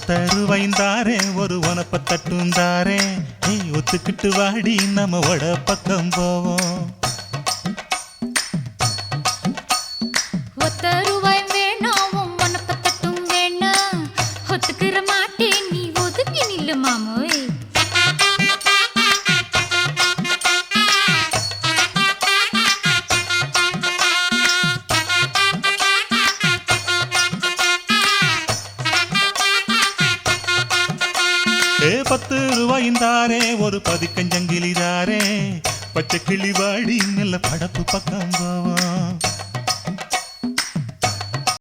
ஒத்தருவைந்தாரே ஒரு உனப்ப தட்டுந்தாரே ஒத்துக்கிட்டு வாடி நம்ம வட பக்கம் போவோம். ஒத்தருவாய் வேணாம் உனப்ப தட்டும் வேணாம் ஒத்துக்கிற மாட்டே நீ ஒதுக்கி நில்லு மாமோய். ₹10 ஒரு பதிக்கஞ்சங்கிலிதாரே பச்சை கிளி வாடி நல்ல படப்பு பக்கம் போவோம்.